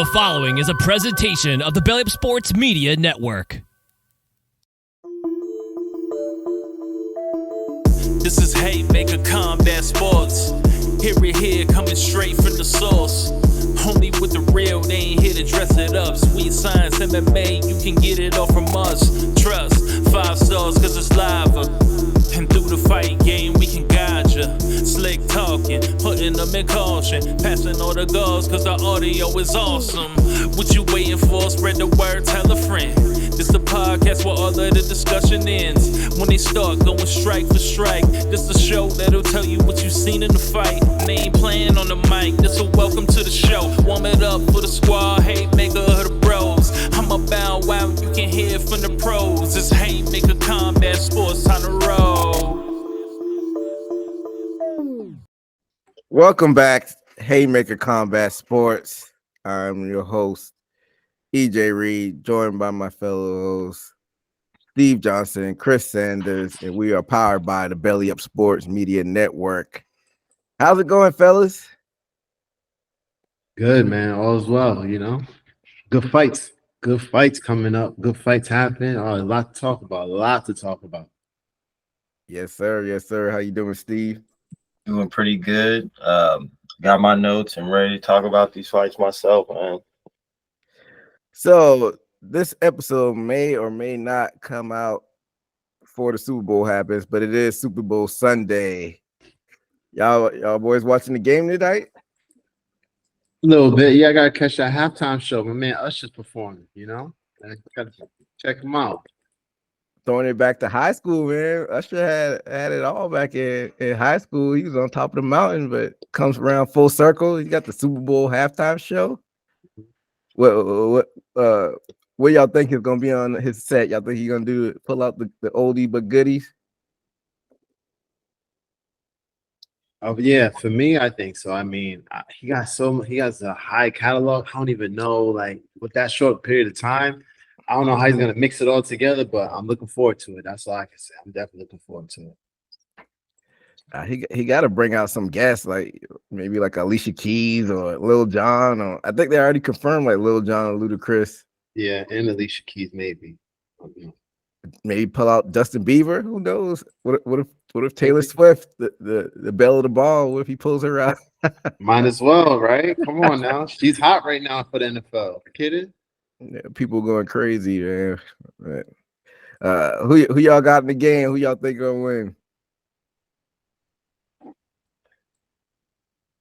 The following is a presentation of the Belly Up Sports Media Network. This is Haymaker Combat Sports. Here, coming straight from the source. Only with the real, they ain't here to dress it up. Sweet science, MMA, you can get it all from us. Trust, 5 stars cause it's live. And through the fight game, we can guide ya. Slick talking, putting them in caution. Passing all the guards cause the audio is awesome. What you waiting for? Spread the word, tell a friend. This the podcast where all of the discussion ends. When they start going strike for strike, this the show that'll tell you what you seen in the fight. They ain't playing on the mic, this a welcome to the show. Warm it up for the squad, Haymaker of the bros. I'm a bow wow, you can hear it from the pros. It's Haymaker Combat Sports, time to roll. Welcome back, Haymaker Combat Sports. I'm your host, EJ Reed, joined by my fellow hosts, Steve Johnson, Chris Sanders, and we are powered by the Belly Up Sports Media Network. How's it going, fellas? Good, man. All's well, you know. Good fights coming up. Good fights happening. A lot to talk about. Yes, sir. How you doing, Steve? Doing pretty good. Got my notes and ready to talk about these fights myself, man. So this episode may or may not come out before the Super Bowl happens, but it is Super Bowl Sunday. Y'all boys watching the game tonight? A little bit. Yeah, I gotta catch that halftime show. My man Usher's performing, you know. I gotta check him out. Throwing it back to high school, man. Usher had it all back in high school. He was on top of the mountain, but comes around full circle. He got the Super Bowl halftime show. What y'all think is gonna be on his set? Y'all think he's gonna pull out the oldie but goodies? Oh yeah, for me, I think so. I mean, he has a high catalog. I don't even know, like, with that short period of time, I don't know how he's gonna mix it all together, but I'm looking forward to it. That's all I can say. I'm definitely looking forward to it. He got to bring out some guests, like maybe like Alicia Keys or Lil Jon, or I think they already confirmed like Lil Jon and Ludacris. Yeah, and Alicia Keys maybe. Maybe pull out Justin Bieber. Who knows? What if Taylor Swift, the belle of the ball? What if he pulls her out? Might as well, right? Come on now, she's hot right now for the NFL. Kidding? Yeah, people going crazy, man. But, who y'all got in the game? Who y'all think gonna win?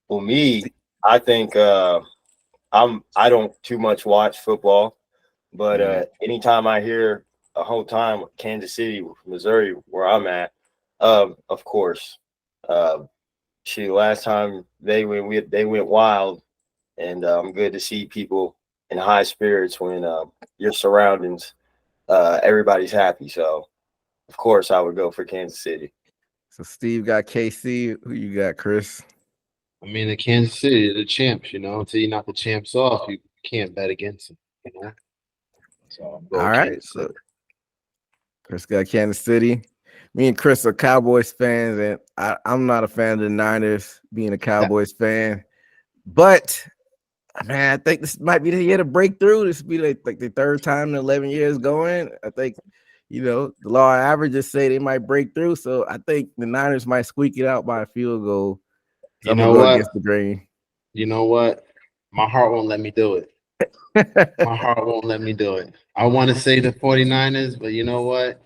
Well, me, I think I don't too much watch football, but anytime I hear a whole time Kansas City, Missouri, where I'm at, of course, last time they went wild, and good to see people in high spirits when your surroundings, everybody's happy. So, of course, I would go for Kansas City. So Steve got KC. Who you got, Chris? I mean, the Kansas City, the champs, you know. Until you knock the champs off, you can't bet against them, you know. So all right. So Chris got Kansas City. Me and Chris are Cowboys fans, and I'm not a fan of the Niners, being a Cowboys fan. But, man, I think this might be the year to break through. This will be like the third time in 11 years going. I think, you know, the law averages say they might break through. So I think the Niners might squeak it out by a field goal. So you know what? Against the grain. You know what? My heart won't let me do it. My heart won't let me do it. I want to say the 49ers, but you know what?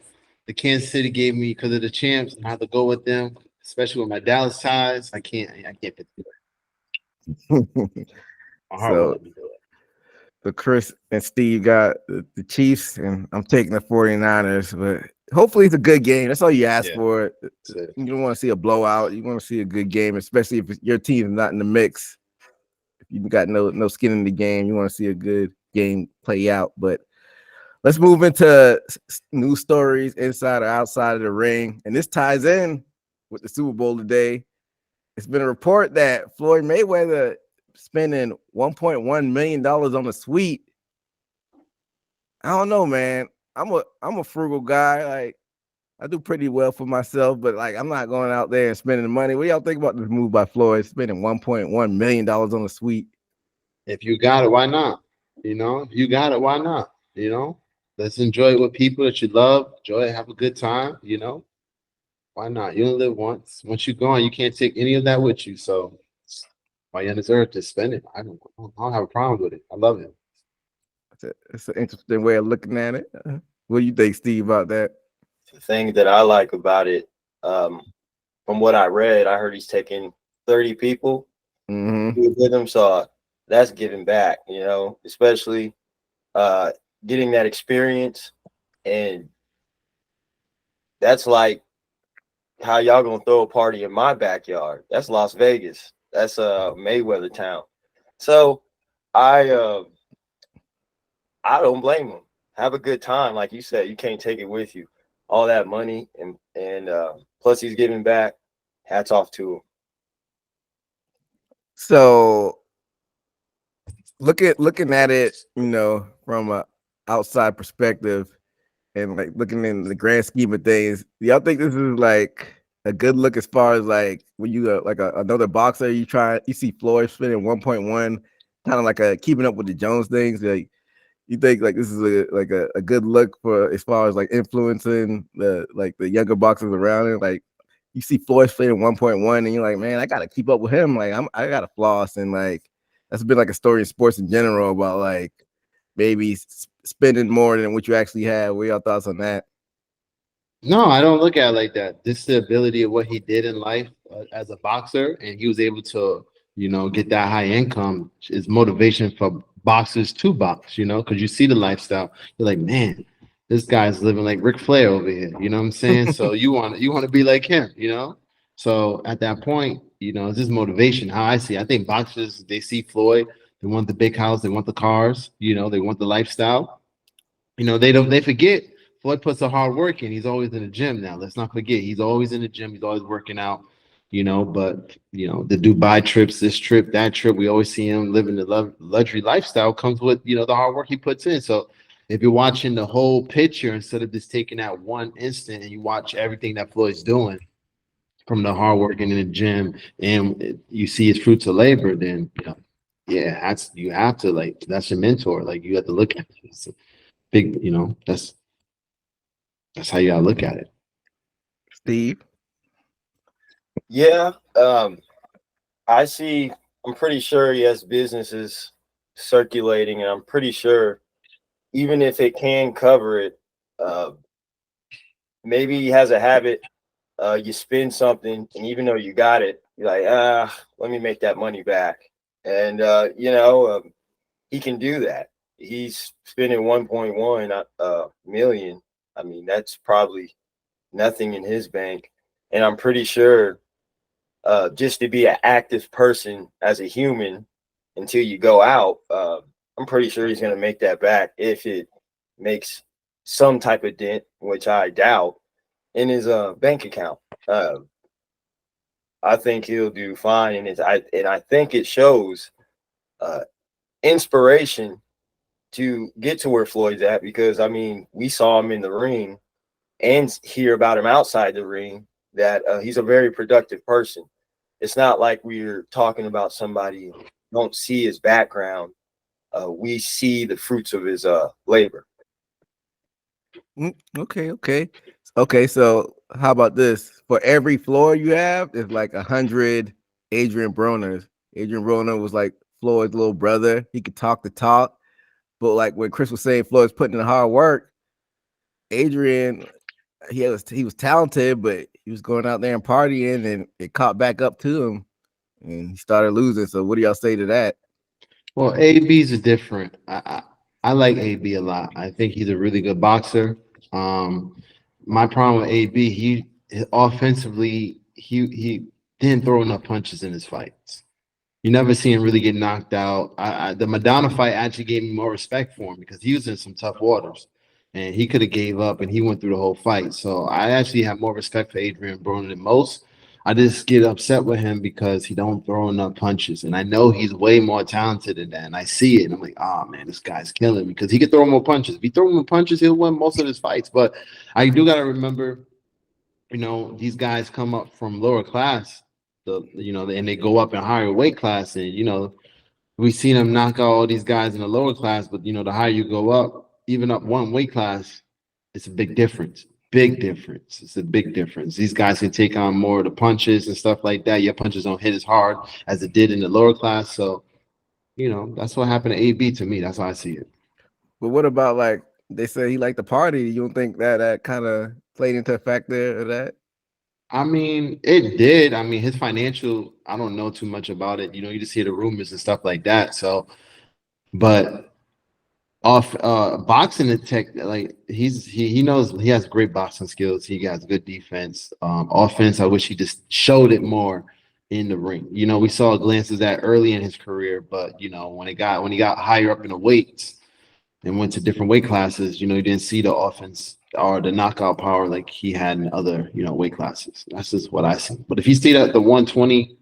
The Kansas City gave me, because of the champs, and I have to go with them, especially with my Dallas ties. I can't get through it. My heart won't let me do it. So Chris and Steve got the Chiefs, and I'm taking the 49ers, but hopefully it's a good game. That's all you ask for. You don't want to see a blowout. You want to see a good game, especially if your team is not in the mix. If you got no skin in the game, you want to see a good game play out. But let's move into news stories inside or outside of the ring. And this ties in with the Super Bowl today. It's been a report that Floyd Mayweather spending $1.1 million on a suite. I don't know, man. I'm a frugal guy. Like, I do pretty well for myself, but like, I'm not going out there and spending the money. What do y'all think about this move by Floyd, spending $1.1 million on a suite? If you got it, why not? You know, you got it. Why not? You know, let's enjoy it with people that you love. Enjoy it, have a good time. You know, why not? You only live once. Once you're gone, you can't take any of that with you. So while you're on this earth, just spend it. I don't have a problem with it. I love it. It's an interesting way of looking at it. What do you think, Steve, about that? The thing that I like about it, from what I read, I heard he's taking 30 people with him. So that's giving back, you know, especially getting that experience. And that's like how y'all gonna throw a party in my backyard. That's Las Vegas. That's Mayweather town. So I don't blame him. Have a good time. Like you said, you can't take it with you. All that money and plus he's giving back. Hats off to him. So looking at it, you know, from a outside perspective and like looking in the grand scheme of things, do y'all think this is like a good look as far as like when you like another boxer, you see Floyd spending 1.1, kind of like a keeping up with the Jones things? Like, you think like this is a good look for as far as like influencing the younger boxers around it? Like, you see Floyd spending 1.1 and you're like, man, I gotta keep up with him. Like, I gotta floss. And like that's been like a story in sports in general about like maybe spending more than what you actually have. What are y'all thoughts on that? No, I don't look at it like that. This is the ability of what he did in life as a boxer, and he was able to, you know, get that high income. Is motivation for boxers to box, you know, because you see the lifestyle. You're like, man, this guy's living like Ric Flair over here. You know what I'm saying? So you want to be like him, you know. So at that point, you know, it's just motivation. How I see, I think boxers, they see Floyd, they want the big house, they want the cars, you know, they want the lifestyle. You know, they forget Floyd puts a hard work in. He's always in the gym now. Let's not forget, he's always in the gym. He's always working out, you know. But, you know, the Dubai trips, this trip, that trip, we always see him living the luxury lifestyle comes with, you know, the hard work he puts in. So if you're watching the whole picture instead of just taking that one instant and you watch everything that Floyd's doing from the hard work in the gym and you see his fruits of labor, then, you know, yeah, you have to, like, that's your mentor. Like, you have to look at it. It's a big, you know, that's how you gotta look at it. Steve? Yeah. I'm pretty sure he has businesses circulating, and I'm pretty sure even if it can cover it, maybe he has a habit. You spend something, and even though you got it, you're like, let me make that money back. And you know, he can do that. He's spending 1.1 million. I mean, that's probably nothing in his bank. And I'm pretty sure just to be an active person as a human until you go out, I'm pretty sure he's going to make that back if it makes some type of dent, which I doubt, in his bank account. I think he'll do fine, and I think it shows inspiration to get to where Floyd's at, because I mean, we saw him in the ring and hear about him outside the ring that he's a very productive person. It's not like we're talking about somebody who don't see his background. We see the fruits of his labor. Okay. So how about this? For every Floyd you have, there's like 100 Adrian Broners. Adrian Broner was like Floyd's little brother. He could talk the talk. But like when Chris was saying Floyd's putting in the hard work, Adrian, he was talented, but he was going out there and partying, and it caught back up to him, and he started losing. So what do y'all say to that? Well, AB's a different. I like AB a lot. I think he's a really good boxer. My problem with AB, he offensively, he didn't throw enough punches in his fights. You never see him really get knocked out. The Madonna fight actually gave me more respect for him because he was in some tough waters, and he could have gave up, and he went through the whole fight. So I actually have more respect for Adrian Broner than most. I just get upset with him because he don't throw enough punches, and I know he's way more talented than that. And I see it, and I'm like, oh man, this guy's killing me because he can throw more punches. If he throw more punches, he'll win most of his fights. But I do gotta remember, you know, these guys come up from lower class, and they go up in higher weight class, and you know, we've seen him knock out all these guys in the lower class, but the higher you go up, even up one weight class, it's a big difference. Big difference. It's a big difference. These guys can take on more of the punches and stuff like that. Your punches don't hit as hard as it did in the lower class. So, that's what happened to AB to me. That's how I see it. But what about, like, they say he liked the party? You don't think that kind of played into a factor of that? I mean, it did. I mean, his financial, I don't know too much about it. You just hear the rumors and stuff like that. So, but off boxing and tech, like he knows he has great boxing skills. He has good defense. Offense, I wish he just showed it more in the ring. We saw glances at early in his career, but when he got higher up in the weights and went to different weight classes, he didn't see the offense or the knockout power like he had in other, weight classes. That's just what I see. But if he stayed at the 120,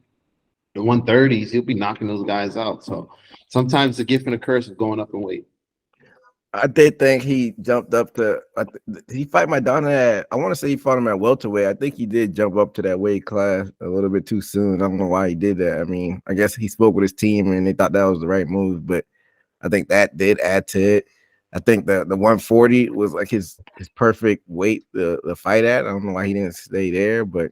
the 130s, he'll be knocking those guys out. So sometimes the gift and the curse of going up in weight. I did think he jumped up to. He fight Maidana I want to say he fought him at welterweight. I think he did jump up to that weight class a little bit too soon. I don't know why he did that. I mean, I guess he spoke with his team and they thought that was the right move, but I think that did add to it. I think the 140 was like his perfect weight to fight at. I don't know why he didn't stay there, but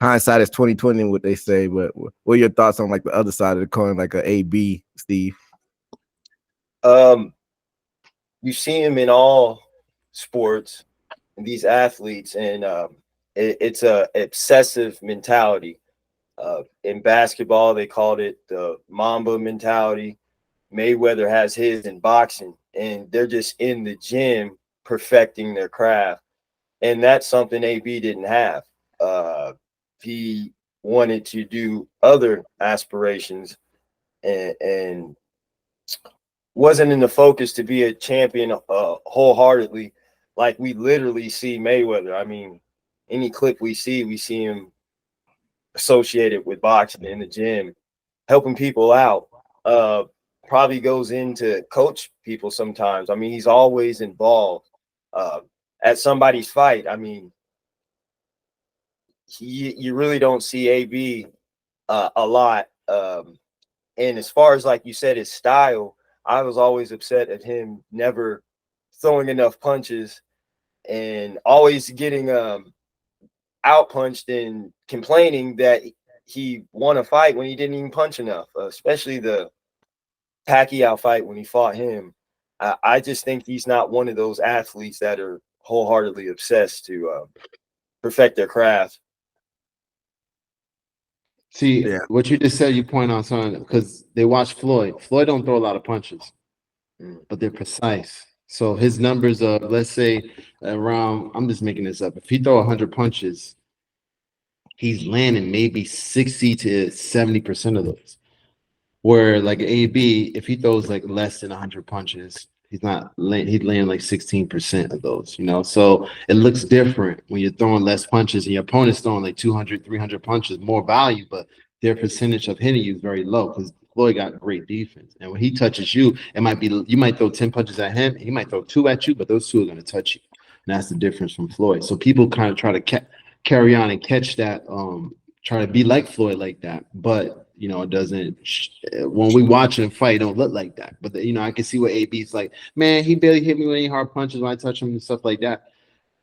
hindsight is 2020, what they say. But what are your thoughts on, like, the other side of the coin, like a AB, Steve? You see him in all sports, these athletes, and it's a obsessive mentality. In basketball, they called it the Mamba mentality. Mayweather has his in boxing, and they're just in the gym perfecting their craft. And that's something AB didn't have. He wanted to do other aspirations and wasn't in the focus to be a champion wholeheartedly, like we literally see Mayweather. I mean, any clip we see him associated with boxing in the gym, helping people out. Probably goes into coach people sometimes. I mean, he's always involved at somebody's fight. I mean, you really don't see AB a lot. And as far as, like you said, his style, I was always upset at him never throwing enough punches and always getting out punched and complaining that he won a fight when he didn't even punch enough, especially the Pacquiao fight when he fought him. I just think he's not one of those athletes that are wholeheartedly obsessed to perfect their craft. See, what you just said, you point on something, because they watch Floyd. Floyd don't throw a lot of punches, but they're precise. So his numbers of, let's say, around, I'm just making this up, if he throw 100 punches, he's landing maybe 60 to 70% of those. Where, like, AB, if he throws like less than 100 punches, he'd land like 16% of those, So it looks different when you're throwing less punches and your opponent's throwing like 200, 300 punches, more value, but their percentage of hitting you is very low because Floyd got great defense. And when he touches you, you might throw 10 punches at him, he might throw 2 at you, but those 2 are going to touch you. And that's the difference from Floyd. So people kind of try to carry on and catch that, try to be like Floyd like that, but it doesn't. When we watch him fight, it don't look like that. But I can see what AB's like. Man, he barely hit me with any hard punches when I touch him and stuff like that.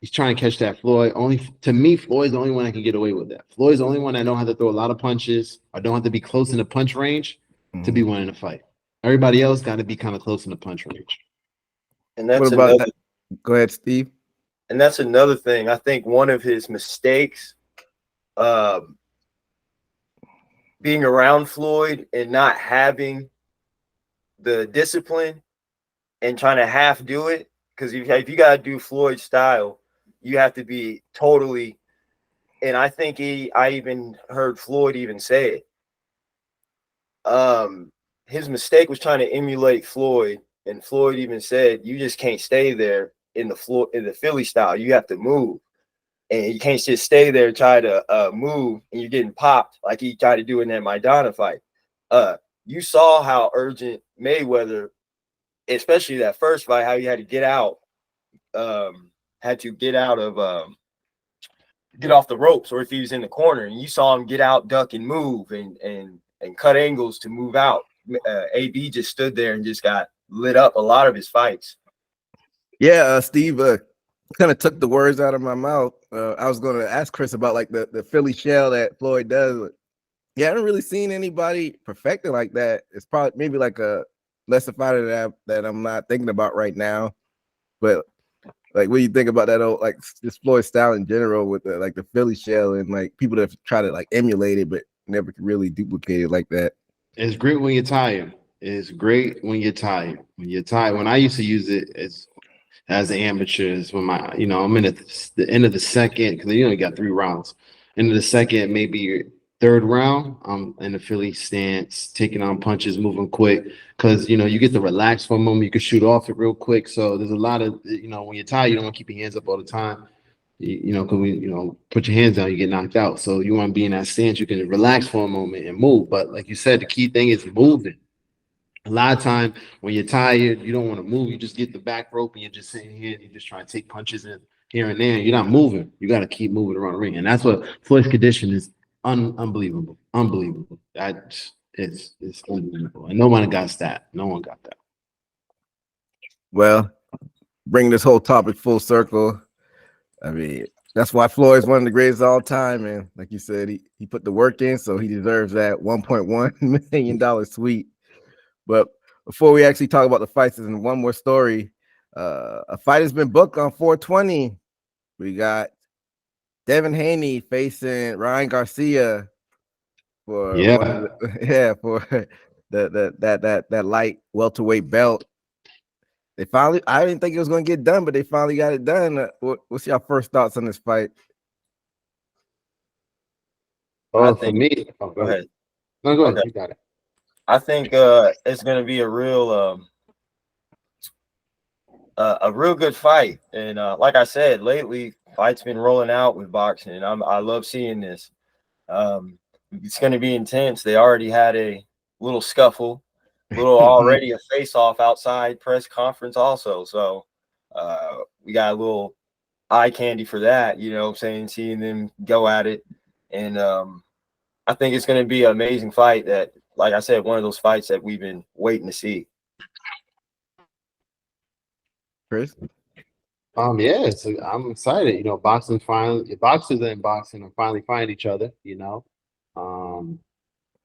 He's trying to catch that. Floyd, to me, Floyd's the only one that can get away with that. Floyd's the only one that don't have to throw a lot of punches or don't have to be close in the punch range to be winning a fight. Everybody else got to be kind of close in the punch range. And that's another. Go ahead, Steve. And that's another thing. I think one of his mistakes. Being around Floyd and not having the discipline and trying to half do it, because if you got to do Floyd style, you have to be totally. And I think I even heard Floyd even say it. His mistake was trying to emulate Floyd, and Floyd even said, "You just can't stay there in the Philly style. You have to move." And you can't just stay there and try to move and you're getting popped like he tried to do in that Maidana fight. You saw how urgent Mayweather, especially that first fight, how he had to get out, get off the ropes, or if he was in the corner, and you saw him get out, duck, and move and cut angles to move out. AB just stood there and just got lit up a lot of his fights. Yeah, Steve kind of took the words out of my mouth. I was going to ask Chris about like the Philly shell that Floyd does. Yeah, I haven't really seen anybody perfect it like that. It's probably maybe like a lesser fighter that I'm not thinking about right now. But like, what do you think about that old like this Floyd style in general with the Philly shell and like people that try to like emulate it but never can really duplicate it like that? It's great when you're tired. It's great when you're tired. When you're tired. When I used to use it as an amateur, is when I'm in the end of the second, because you only got 3 rounds. End of the second, maybe third round, I'm in the Philly stance, taking on punches, moving quick, because you get to relax for a moment. You can shoot off it real quick. So there's a lot of when you're tired, you don't want to keep your hands up all the time. Because put your hands down, you get knocked out. So you want to be in that stance. You can relax for a moment and move. But like you said, the key thing is moving. A lot of time when you're tired, you don't want to move. You just get the back rope and you're just sitting here and you're just trying to take punches in here and there. You're not moving. You got to keep moving around the ring. And that's what Floyd's condition is. Unbelievable. Unbelievable. It's unbelievable. And no one got that. No one got that. Well, bring this whole topic full circle. I mean, that's why Floyd's one of the greatest of all time, man. Like you said, he put the work in, so he deserves that $1.1 million suite. But before we actually talk about the fights, and one more story, a fight has been booked on 420. We got Devin Haney facing Ryan Garcia for for that light welterweight belt. I didn't think it was going to get done, but they finally got it done. What's your first thoughts on this fight? Oh, for me, go ahead. No, go ahead. You got it. I think it's going to be a real good fight. And like I said, lately fights been rolling out with boxing, and I love seeing this. It's going to be intense. They already had a little scuffle. Already a face-off outside press conference also. So we got a little eye candy for that, seeing them go at it. And I think it's going to be an amazing fight that, like I said, one of those fights that we've been waiting to see. Chris? Yeah, I'm excited. Boxers and boxing are finally finding each other,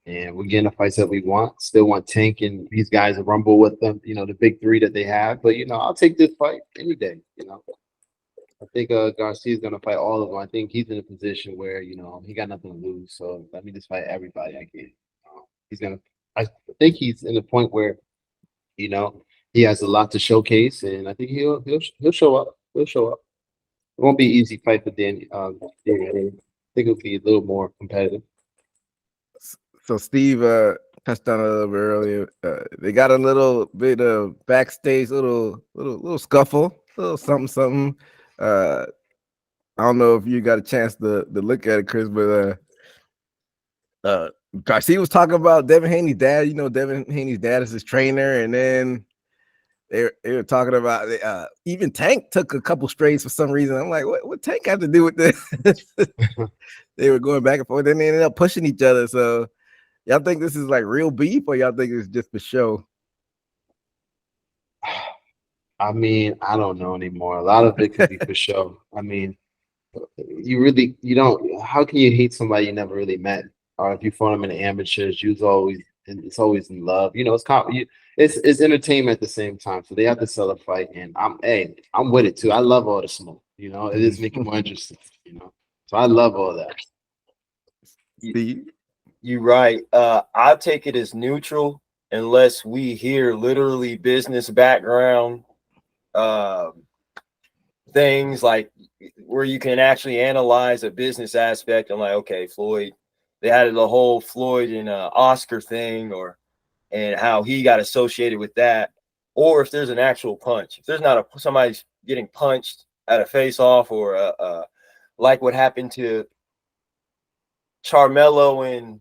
and we're getting the fights that we want. Still want Tank and these guys to rumble with them, the big 3 that they have. But, I'll take this fight any day, I think Garcia's going to fight all of them. I think he's in a position where, he got nothing to lose. So let me just fight everybody I can. I think he's in a point where, he has a lot to showcase, and I think he'll show up. He'll show up. It won't be an easy fight for Danny. I think it'll be a little more competitive. So Steve touched on it a little bit earlier. They got a little bit of backstage, little scuffle, little something. I don't know if you got a chance to look at it, Chris, but Garcia was talking about Devin Haney's dad. Devin Haney's dad is his trainer, and then they were talking about even Tank took a couple strays for some reason. I'm like, what Tank have to do with this? They were going back and forth, then they ended up pushing each other. So y'all think this is like real beef, or y'all think it's just for show? I mean, I don't know anymore. A lot of it could be for show. I mean, you don't. How can you hate somebody you never really met, or if you fought them in the amateurs, it's always in love. It's entertainment at the same time. So they have to sell a fight, and I'm with it too. I love all the smoke. It is making more interesting. So I love all that. You're right. I'll take it as neutral unless we hear literally business background things like where you can actually analyze a business aspect and like, okay, Floyd, they had the whole Floyd and Oscar thing and how he got associated with that, or if there's an actual punch. If there's not somebody's getting punched at a face-off or like what happened to Charmelo and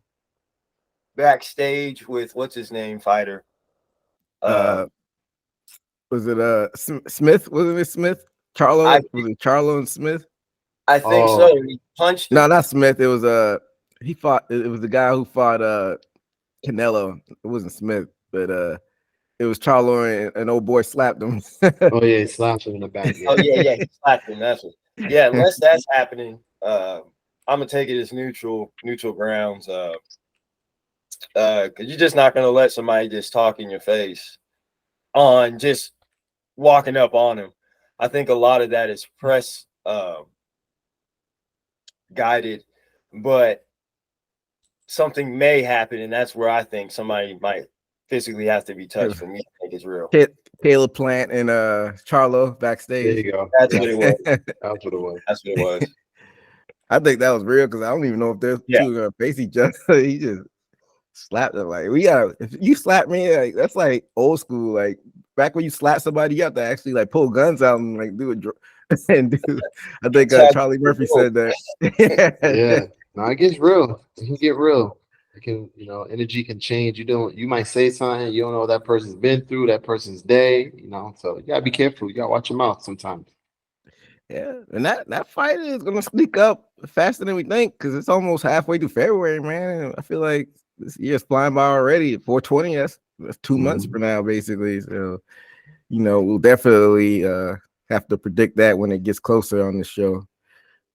backstage with what's his name fighter. Was it Smith? Wasn't it Smith? Was it Charlo and Smith? I think so. He punched him. No, not Smith. It was he fought. It was the guy who fought Canelo. It wasn't Smith, but it was Charlo and old boy slapped him. Oh yeah, he slapped him in the back. Oh yeah, he slapped him. That's what. Yeah, unless that's happening, I'm gonna take it as neutral grounds. Because you're just not gonna let somebody just talk in your face on just walking up on him. I think a lot of that is press guided, but something may happen, and that's where I think somebody might physically have to be touched for me to think it's real. Caleb Plant and Charlo backstage. There you go. That's what it was. That's what it was. That's what it was. I think that was real because I don't even know if they're two gonna face each other. He just slapped him. Like, if you slap me, like that's like old school. Like back when you slap somebody, you have to actually like pull guns out and like do it. And do. I think Charlie Murphy said that. Yeah. No, it gets real. It can get real. It can, energy can change. You might say something, you don't know what that person's been through, that person's day, so you gotta be careful. You gotta watch your mouth sometimes. Yeah, and that fight is gonna sneak up faster than we think because it's almost halfway through February, man. I feel like this year's flying by already. 420, that's 2 months from now, basically. So, we'll definitely have to predict that when it gets closer on the show.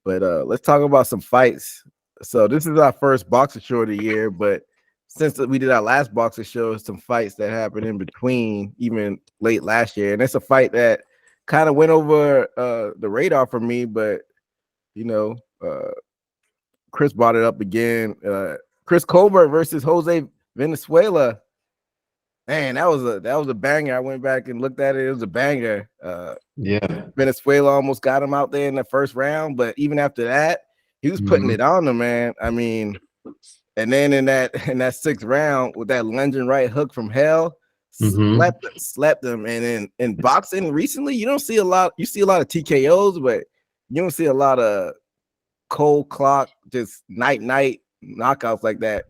But let's talk about some fights. So this is our first boxer show of the year, but since we did our last boxer show, some fights that happened in between, even late last year, and it's a fight that kind of went over the radar for me, but Chris brought it up again. Chris Colbert versus Jose Venezuela. Man, that was a banger. I went back and looked at it. It was a banger. Venezuela almost got him out there in the first round, but even after that, he was putting it on him, man. I mean, and then in that sixth round with that lunging right hook from hell, slept him. And in boxing recently, you see a lot of TKOs, but you don't see a lot of cold clock, just night knockouts like that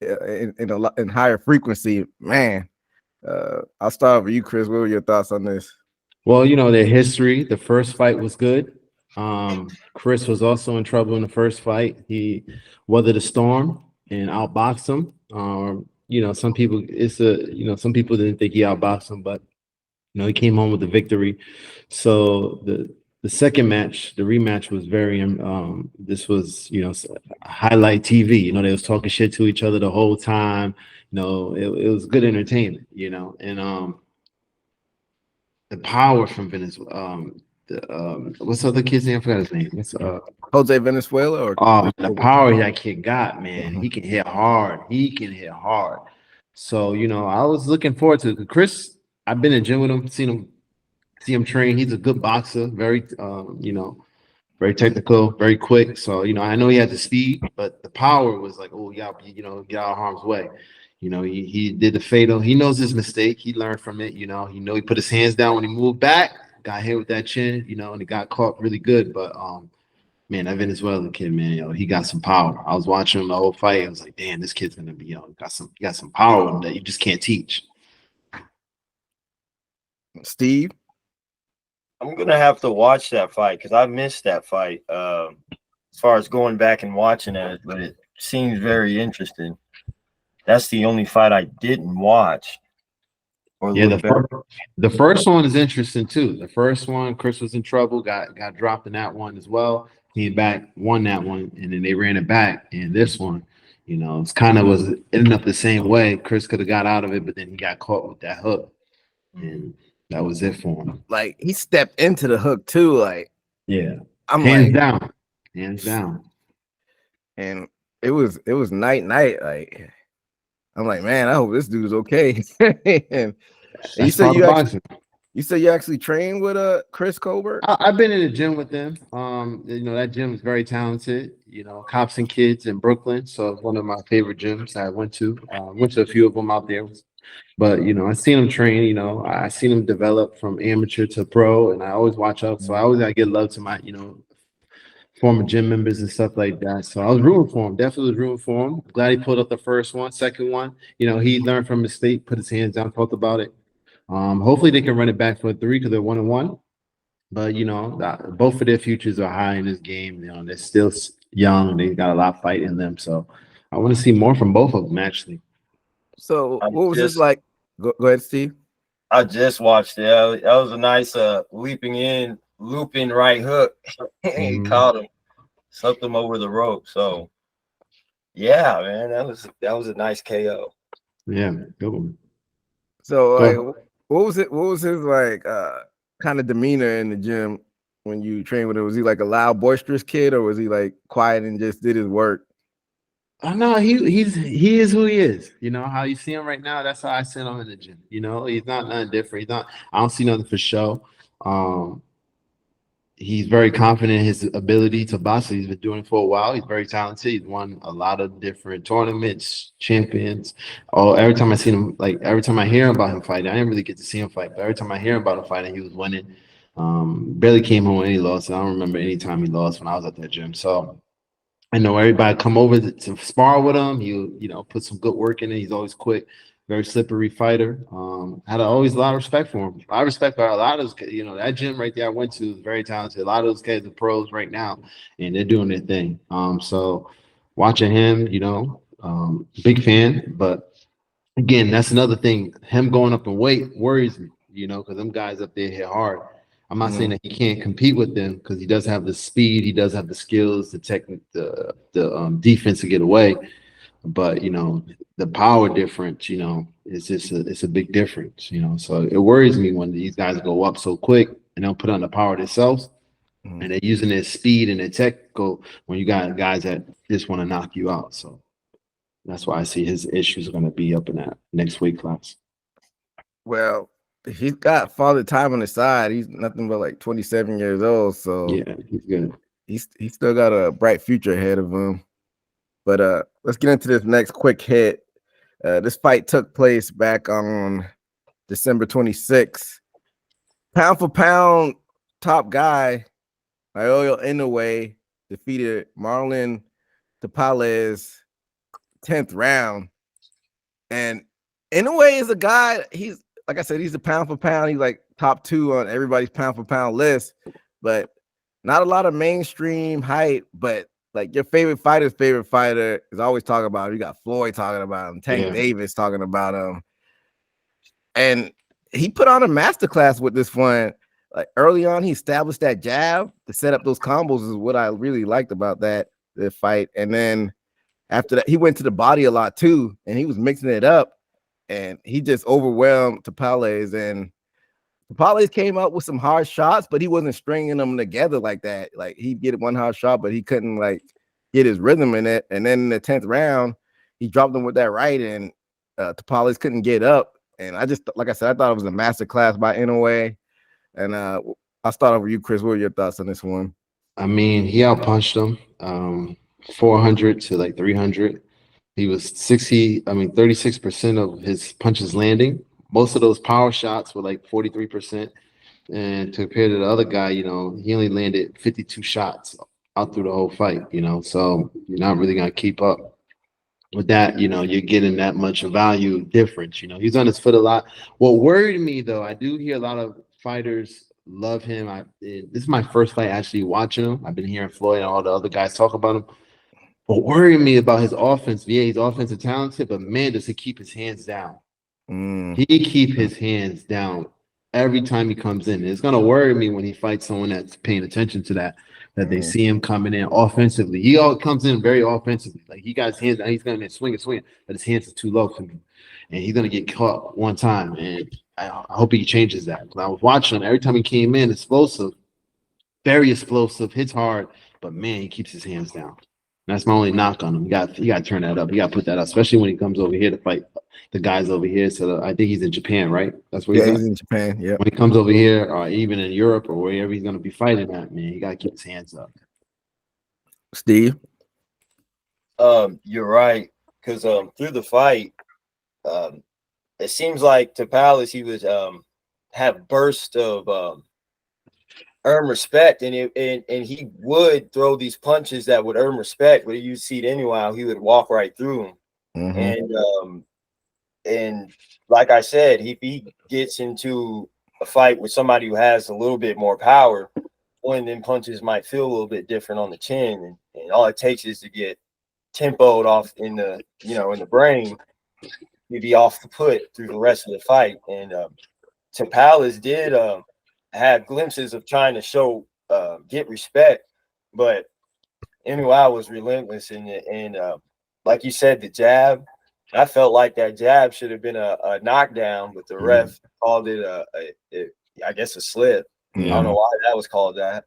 in higher frequency. Man, I'll start with you, Chris. What were your thoughts on this? Well, their history. The first fight was good. Chris was also in trouble in the first fight. He weathered the storm and outboxed him. Some people didn't think he outboxed him, but he came home with the victory. So the second match, the rematch, was very this was highlight TV. They was talking shit to each other the whole time. It was good entertainment. And the power from Venezuela. What's the other kid's name? I forgot his name. It's Jose Venezuela. The power that kid got, man. He can hit hard. So I was looking forward to it. Chris, I've been in the gym with him, see him train. He's a good boxer, very very technical, very quick. So I know he had the speed, but the power was like, oh yeah, get out of harm's way. He did the fatal. He knows his mistake. He learned from it. He put his hands down when he moved back. Got hit with that chin, and he got caught really good. But man, that Venezuelan kid, man, he got some power. I was watching him the whole fight. I was like, damn, this kid's gonna be got some power in him that you just can't teach. Steve, I'm gonna have to watch that fight because I missed that fight. As far as going back and watching it, but it seems very interesting. That's the only fight I didn't watch. Yeah, the first one is interesting too. The first one, Chris was in trouble, got dropped in that one as well. Came back, won that one, and then they ran it back. And this one, it's kind of was ending up the same way. Chris could have got out of it, but then he got caught with that hook, and that was it for him. Like he stepped into the hook too. Like hands down. And it was night. Like I'm like, man, I hope this dude's okay. And you said you actually trained with Chris Colbert? I've been in the gym with them. That gym is very talented. Cops and Kids in Brooklyn. So it's one of my favorite gyms I went to. Went to a few of them out there. But I seen him train. I seen him develop from amateur to pro, and I always watch up. So I always gotta give love to my former gym members and stuff like that. So I was rooting for him. Definitely was rooting for him. Glad he pulled up the first one. Second one, he learned from his mistake, put his hands down, talked about it. Hopefully they can run it back for 3 because they're 1-1. But both of their futures are high in this game. They're still young. They got a lot of fight in them. So I want to see more from both of them actually. So I what was this just like? Go ahead, Steve. I just watched it. That was a nice looping right hook. He Mhm. caught him, swept him over the rope. So yeah, man, that was a nice KO. Yeah, good one. So Go ahead. like, what was it? What was his like kind of demeanor in the gym when you trained with him? Was he like a loud, boisterous kid, or was he like quiet and just did his work? I know he is who he is. You know how you see him right now. That's how I see him in the gym. You know, he's not nothing different. He's not. I don't see nothing for show. Um, he's very confident in his ability to box. He's been doing it for a while. He's very talented. He's won a lot of different tournaments, champions. Oh, every time I see him, like every time I hear about him fighting, I didn't really get to see him fight, but every time I hear about him fighting, he was winning. Barely came home with any loss. I don't remember any time he lost when I was at that gym. So I know everybody come over to spar with him. Put some good work in it. He's always quick, very slippery fighter. Had always a lot of respect for him. I respect a lot of those. That gym right there I went to is very talented. A lot of those kids are pros right now, and they're doing their thing. So watching him, big fan. But again, that's another thing. Him going up in weight worries me. Because them guys up there hit hard. I'm not saying that he can't compete with them because he does have the speed, he does have the skills, the technique, the defense to get away. But the power difference, it's just it's a big difference. So it worries me when these guys go up so quick and they'll put on the power themselves, and they're using their speed and their technical when you got guys that just want to knock you out. So that's why I see his issues are going to be up in that next weight class. Well, he's got father time on his side. He's nothing but like 27 years old, so Yeah, he's good. he's still got a bright future ahead of him. But let's get into this next quick hit. This fight took place back on December 26th. Pound for pound, top guy, Ioyo Inoue defeated Marlon Tapales 10th round. And Inoue is a guy, he's like I said, he's a pound for pound. He's like top 2 on everybody's pound for pound list, but not a lot of mainstream hype. But like your favorite fighter is always talking about him. You got Floyd talking about him, Tank Davis talking about him. And he put on a masterclass with this one. Like early on, he established that jab to set up those combos, is what I really liked about the fight. And then after that, he went to the body a lot too, and he was mixing it up. And he just overwhelmed Tapales, and Tapales came up with some hard shots, but he wasn't stringing them together like that. Like he'd get one hard shot, but he couldn't like get his rhythm in it. And then in the 10th round, he dropped him with that right, and Tapales couldn't get up. And I just, like I said, I thought it was a master class by Inoue. And I'll start over you, Chris. What are your thoughts on this one? I mean, he outpunched him 400 to like 300. He was 36% of his punches landing. Most of those power shots were like 43%. And compared to the other guy, he only landed 52 shots out through the whole fight, so you're not really going to keep up with that. You're getting that much value difference. He's on his foot a lot. What worried me, though, I do hear a lot of fighters love him. This is my first fight actually watching him. I've been hearing Floyd and all the other guys talk about him. What worried me about his offense, he's offensive talented, but man, does he keep his hands down. He keep his hands down every time he comes in. It's gonna worry me when he fights someone that's paying attention to that they see him coming in offensively. He all comes in very offensively. Like he got his hands down, he's gonna swing, but his hands are too low for me. And he's gonna get caught one time. And I hope he changes that. When I was watching him, every time he came in, explosive, very explosive, hits hard, but man, he keeps his hands down. That's my only knock on him. You got to turn that up. You got to put that up, especially when he comes over here to fight the guys over here. So I think he's in Japan, right? That's where he's in Japan. Yeah. When he comes over here, or even in Europe or wherever he's going to be fighting at, man, you got to keep his hands up. Steve, you're right, because through the fight, it seems like Tapales he was have bursts of earn respect, and he would throw these punches that would earn respect, but you see it anyway, he would walk right through them. And like I said, if he gets into a fight with somebody who has a little bit more power, one of them punches might feel a little bit different on the chin, and all it takes is to get tempoed off in the in the brain. he'd be off the put through the rest of the fight. And Tapales did have glimpses of trying to show get respect, but Ngannou was relentless. And like you said, the jab, I felt like that jab should have been a knockdown, but the ref called it I guess a slip. I don't know why that was called that.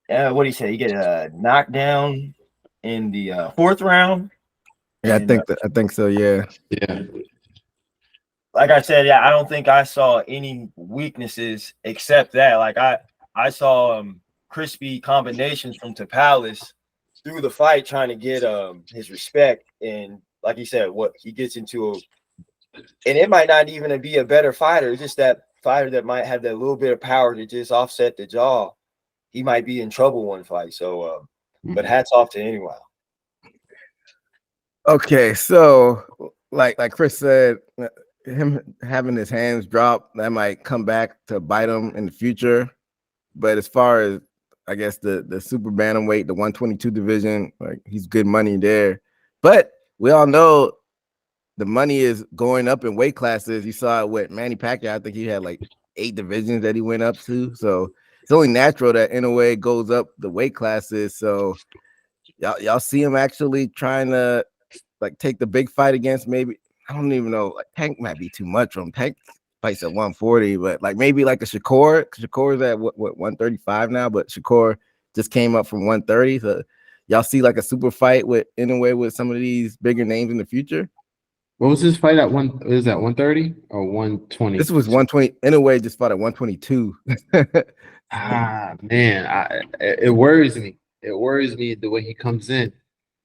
Yeah, what do you say? You get a knockdown in the fourth round. Yeah, and, I think so. Yeah. Like I said, yeah, I don't think I saw any weaknesses except that. Like I saw crispy combinations from Tapales through the fight, trying to get his respect. And like you said, what he gets into, and it might not even be a better fighter. It's just that fighter that might have that little bit of power to just offset the jaw. He might be in trouble one fight. So, but hats off to anyone. Okay, so like Chris said, him having his hands drop, that might come back to bite him in the future. But as far as I guess the super bantamweight, the 122 division, like he's good money there. But we all know the money is going up in weight classes. You saw it with Manny Pacquiao. I think he had like 8 divisions that he went up to. So it's only natural that in a way goes up the weight classes. So y'all see him actually trying to like take the big fight against, maybe, I don't even know, like Tank might be too much from Tank fights at 140, but like maybe like a Shakur. Shakur's at what 135 now, but Shakur just came up from 130. So y'all see like a super fight with in a way with some of these bigger names in the future. What was his fight at Is that 130 or 120? This was 120. In a way, just fought at 122. Man, it worries me. It worries me the way he comes in.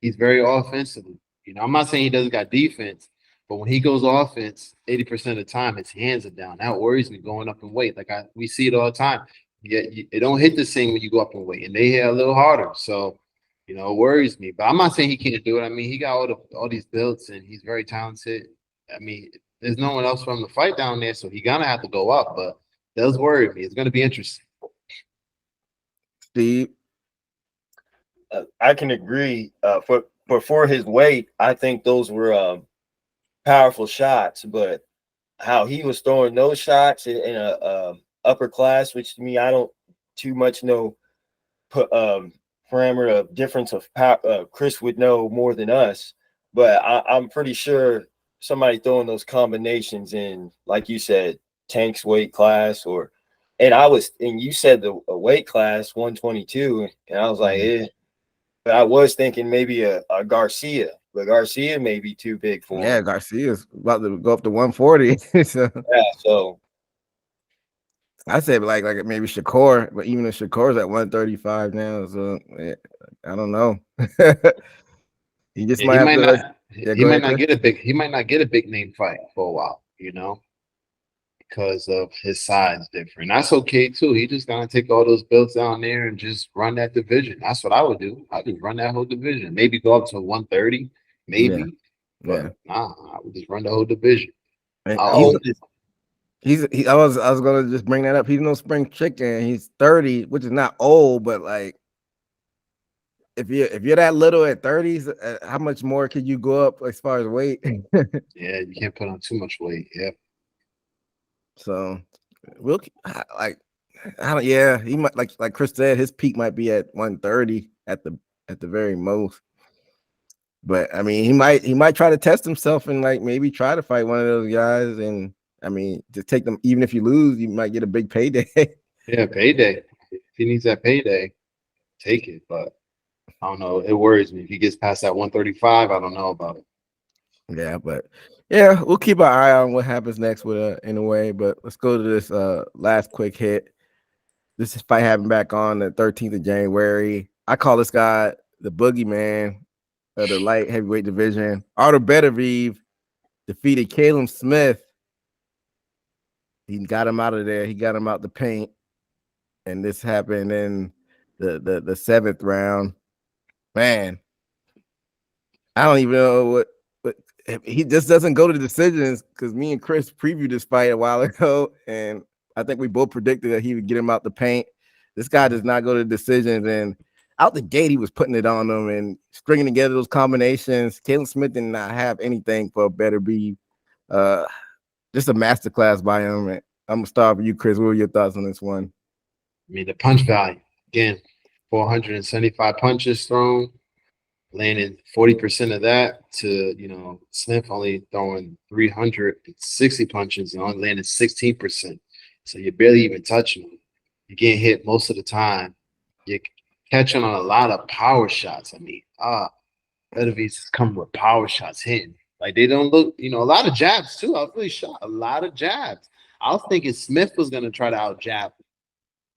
He's very offensively. You know, I'm not saying he doesn't got defense, but when he goes offense, 80% of the time his hands are down. That worries me going up in weight. Like we see it all the time. It don't hit the same when you go up in weight, and they hit a little harder. So, you know, it worries me. But I'm not saying he can't do it. I mean, he got all these belts, and he's very talented. I mean, there's no one else for him to fight down there, so he's gonna have to go up. But it does worry me. It's gonna be interesting. Steve, I can agree. For his weight, I think those were powerful shots. But how he was throwing those shots in a upper class, which to me, I don't too much know parameter of difference of power. Chris would know more than us, but I'm pretty sure somebody throwing those combinations in, like you said, Tank's weight class, and you said the weight class 122, and I was like, but I was thinking maybe a Garcia, but Garcia may be too big for him. Yeah, Garcia's about to go up to 140. So. Yeah, so I said like maybe Shakur, but even if Shakur's at 135 now, so I don't know. He just might not get a big name fight for a while, you know, because of his size different. That's okay too. He just gonna take all those belts down there and just run that division. That's what I would do. I just run that whole division. Maybe go up to 130, maybe. Yeah. Nah, I would just run the whole division. I was gonna just bring that up. He's no spring chicken. He's 30, which is not old, but like if you're that little at 30s, how much more could you go up as far as weight? Yeah, you can't put on too much weight. Yeah. So we'll he might like Chris said, his peak might be at 130 at the very most. But I mean, he might try to test himself and like maybe try to fight one of those guys. And I mean, to take them, even if you lose, you might get a big payday. Yeah, payday. If he needs that payday, take it. But I don't know. It worries me. If he gets past that 135, I don't know about it. Yeah, but yeah, we'll keep our eye on what happens next with in a way. But let's go to this last quick hit. This fight happened back on the 13th of January. I call this guy the boogeyman of the light heavyweight division. Artur Beterbiev defeated Caleb Smith. He got him out of there. He got him out the paint. And this happened in the 7th round. Man, I don't even know what he just doesn't go to decisions, because me and Chris previewed this fight a while ago, and I think we both predicted that he would get him out the paint. This guy does not go to decisions, and out the gate, he was putting it on them and stringing together those combinations. Caleb Smith did not have anything for Better Be. Just a masterclass by him. And I'm gonna start with you, Chris. What were your thoughts on this one? I mean, the punch value again, 475 punches thrown, landing 40% of that to Smith only throwing 360 punches and only landing 16%. So you're barely even touching them. You're getting hit most of the time. You're catching on a lot of power shots. I mean, Beterbiev is coming with power shots hitting. Like they don't look, a lot of jabs too. I was really shocked. A lot of jabs. I was thinking Smith was gonna try to out jab,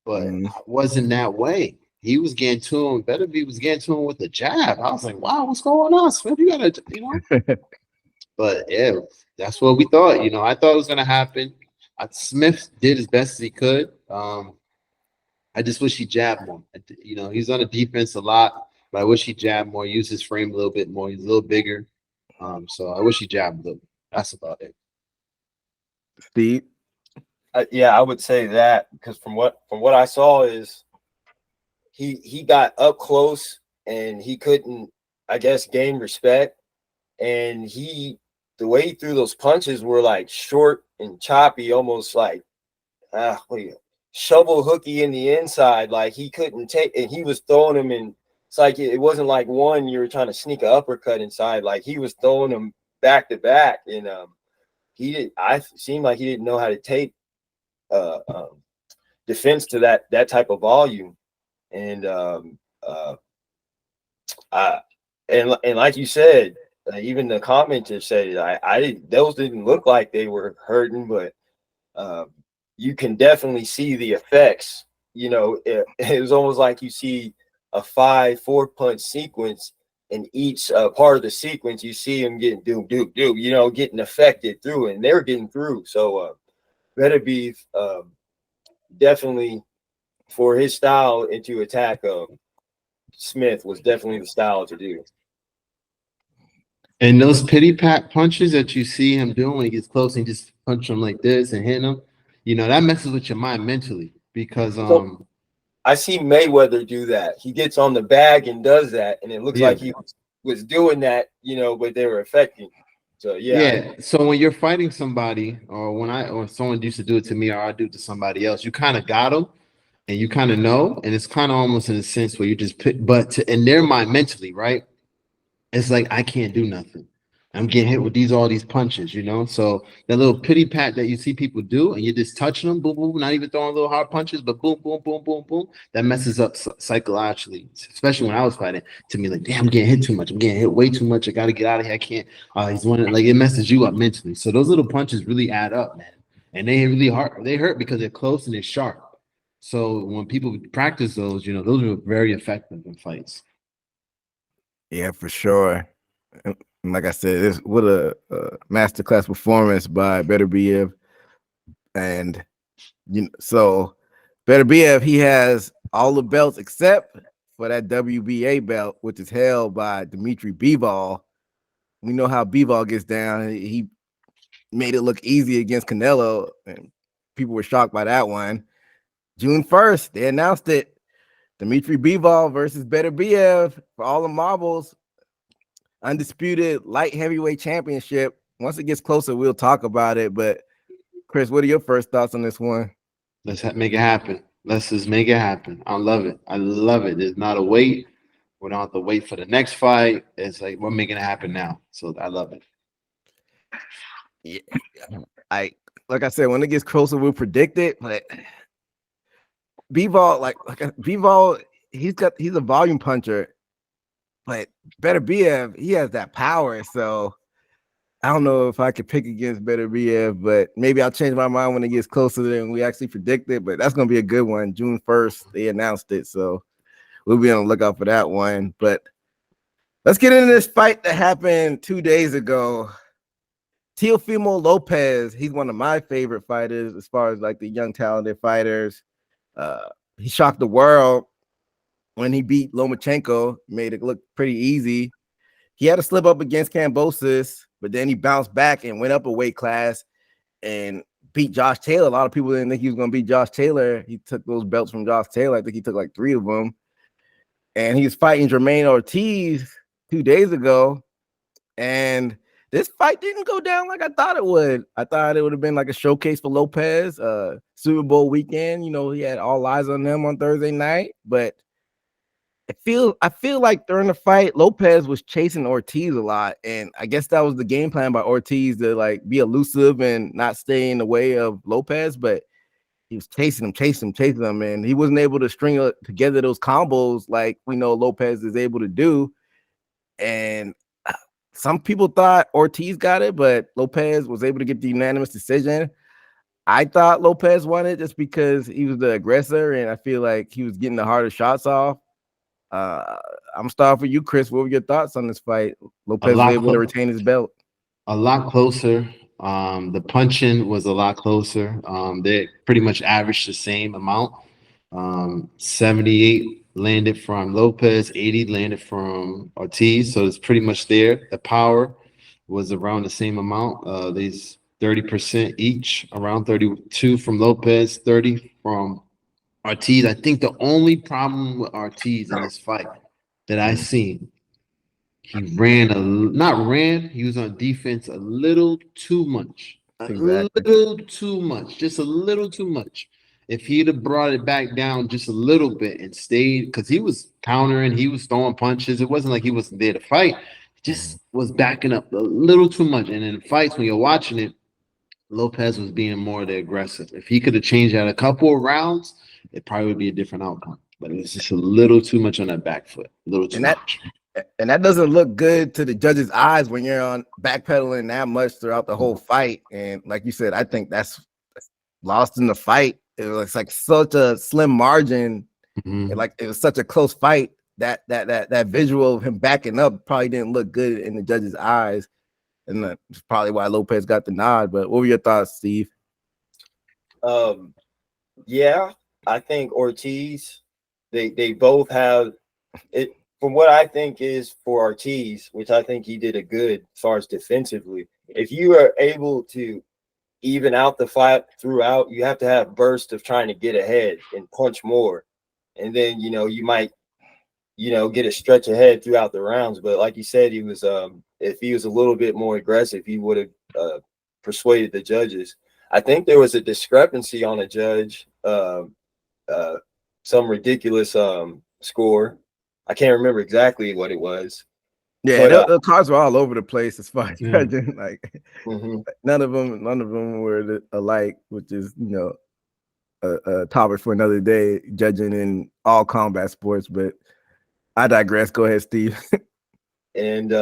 but it wasn't that way. He was getting to him. Beterbiev was getting to him with the jab. I was like, wow, what's going on, Smith? You gotta, But yeah, that's what we thought. I thought it was gonna happen. Smith did as best as he could. I just wish he jabbed more. He's on the defense a lot, but I wish he jabbed more, use his frame a little bit more. He's a little bigger. So I wish he jabbed a little bit. That's about it. Steve? Yeah, I would say that because from what I saw is he got up close and he couldn't, I guess, gain respect. And the way he threw those punches were like short and choppy, almost like shovel hooky in the inside. Like he couldn't take, and he was throwing them in. It's like it wasn't like one you were trying to sneak an uppercut inside. Like he was throwing them back to back, and I seemed like he didn't know how to take defense to that type of volume, and like you said, even the commenters said those didn't look like they were hurting, but you can definitely see the effects. It was almost like you see a 4 punch sequence, and each part of the sequence you see him getting getting affected through, and they're getting through. So Beterbiev definitely, for his style and to attack Smith, was definitely the style to do. And those pity pat punches that you see him doing when he gets close and just punch him like this and hitting him, that messes with your mind mentally because I see Mayweather do that. He gets on the bag and does that, and it looks like he was doing that, but they were affecting. So yeah. So when you're fighting somebody, or someone used to do it to me, or I do it to somebody else, you kind of got them, and you kind of know, and it's kind of almost in a sense where you just in their mind mentally, right? It's like I can't do nothing. I'm getting hit with all these punches, So that little pity pat that you see people do, and you're just touching them, boom, boom, not even throwing little hard punches, but boom, boom, boom, boom, boom. That messes up psychologically, especially when I was fighting. To me, like, damn, I'm getting hit too much. I'm getting hit way too much. I got to get out of here. I can't. He's one like it messes you up mentally. So those little punches really add up, man, and they really hurt. They hurt because they're close and they're sharp. So when people practice those, those are very effective in fights. Yeah, for sure. Like I said, what a masterclass performance by Beterbiev. And so Beterbiev, he has all the belts except for that WBA belt, which is held by Dimitri Bivol. We know how Bivol gets down. He made it look easy against Canelo, and people were shocked by that one. June 1st, they announced it. Dimitri Bivol versus Beterbiev for all the marbles. Undisputed light heavyweight championship. Once it gets closer, we'll talk about it. But Chris, what are your first thoughts on this one? Let's make it happen. Let's just make it happen. I love it. I love it. There's not a wait. We don't have to wait for the next fight. It's like we're making it happen now. So I love it. Yeah, like I said, when it gets closer, we'll predict it. But Bivol, he's a volume puncher. But Beterbiev, he has that power. So I don't know if I could pick against Beterbiev, but maybe I'll change my mind when it gets closer than we actually predicted. But that's going to be a good one. June 1st, they announced it. So we'll be on the lookout for that one. But let's get into this fight that happened 2 days ago. Teofimo Lopez, he's one of my favorite fighters as far as like the young talented fighters. He shocked the world when he beat Lomachenko, made it look pretty easy. He had a slip up against Kambosos, but then he bounced back and went up a weight class and beat Josh Taylor. A lot of people didn't think he was going to beat Josh Taylor. He took those belts from Josh Taylor. I think he took like 3 of them. and he was fighting Jermaine Ortiz 2 days ago, and this fight didn't go down like I thought it would. I thought it would have been like a showcase for Lopez, Super Bowl weekend. You know, he had all eyes on them on Thursday night, but I feel like during the fight, Lopez was chasing Ortiz a lot, and I guess that was the game plan by Ortiz to like be elusive and not stay in the way of Lopez, but he was chasing him, and he wasn't able to string together those combos like we know Lopez is able to do. And some people thought Ortiz got it, but Lopez was able to get the unanimous decision. I thought Lopez won it just because he was the aggressor, and I feel like he was getting the harder shots off. I'm starting for you, Chris. What were your thoughts on this fight? Lopez was able to retain his belt. A lot closer. The punching was a lot closer. They pretty much averaged the same amount. 78 landed from Lopez, 80 landed from Ortiz. So it's pretty much there. The power was around the same amount. These 30% each, around 32 from Lopez, 30 from Ortiz. I think the only problem with Ortiz in this fight that I seen, he he was on defense a little too much. Little too much, just a little too much. If he'd have brought it back down just a little bit and stayed, because he was countering, he was throwing punches. It wasn't like he wasn't there to fight. He just was backing up a little too much. And in fights, when you're watching it, Lopez was being more the aggressive. If he could have changed that a couple of rounds, it probably would be a different outcome. But it was just a little too much on that back foot. A little too much. And that doesn't look good to the judge's eyes when you're on backpedaling that much throughout the whole fight. And like you said, I think that's lost in the fight. It was like such a slim margin. Like it was such a close fight that visual of him backing up probably didn't look good in the judge's eyes. And that's probably why Lopez got the nod. But what were your thoughts, Steve? Yeah, I think Ortiz, they both have it. From what I think is for Ortiz, which I think he did a good as far as defensively, if you are able to even out the fight throughout, you have to have bursts of trying to get ahead and punch more. And then, you might, get a stretch ahead throughout the rounds. But like you said, he was if he was a little bit more aggressive, he would have persuaded the judges. I think there was a discrepancy on a judge, some ridiculous score. I can't remember exactly what it was. Yeah, but, the cards were all over the place as far as judging. Like none of them were alike, which is a topic for another day, judging in all combat sports. But I digress. Go ahead, Steve. And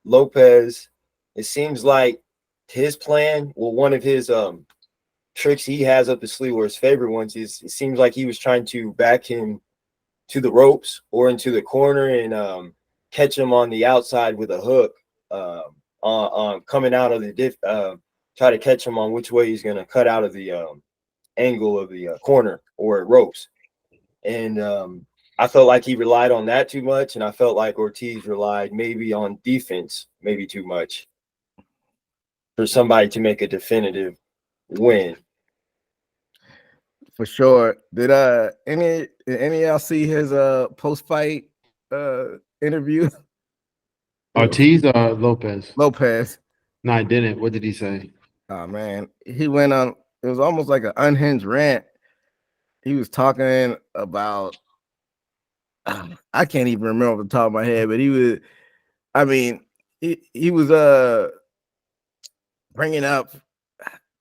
Lopez, it seems like his plan, well, one of his tricks he has up his sleeve, or his favorite ones, is it seems like he was trying to back him to the ropes or into the corner and catch him on the outside with a hook on coming out of the try to catch him on which way he's going to cut out of the angle of the corner or ropes. And I felt like he relied on that too much, and I felt like Ortiz relied maybe on defense maybe too much for somebody to make a definitive win. For sure. Did any of y'all see his post-fight interview? Ortiz or Lopez? Lopez. No, I didn't. What did he say? Oh man, he went on. It was almost like an unhinged rant. He was talking about. I can't even remember off the top of my head, but he was. I mean, he was bringing up.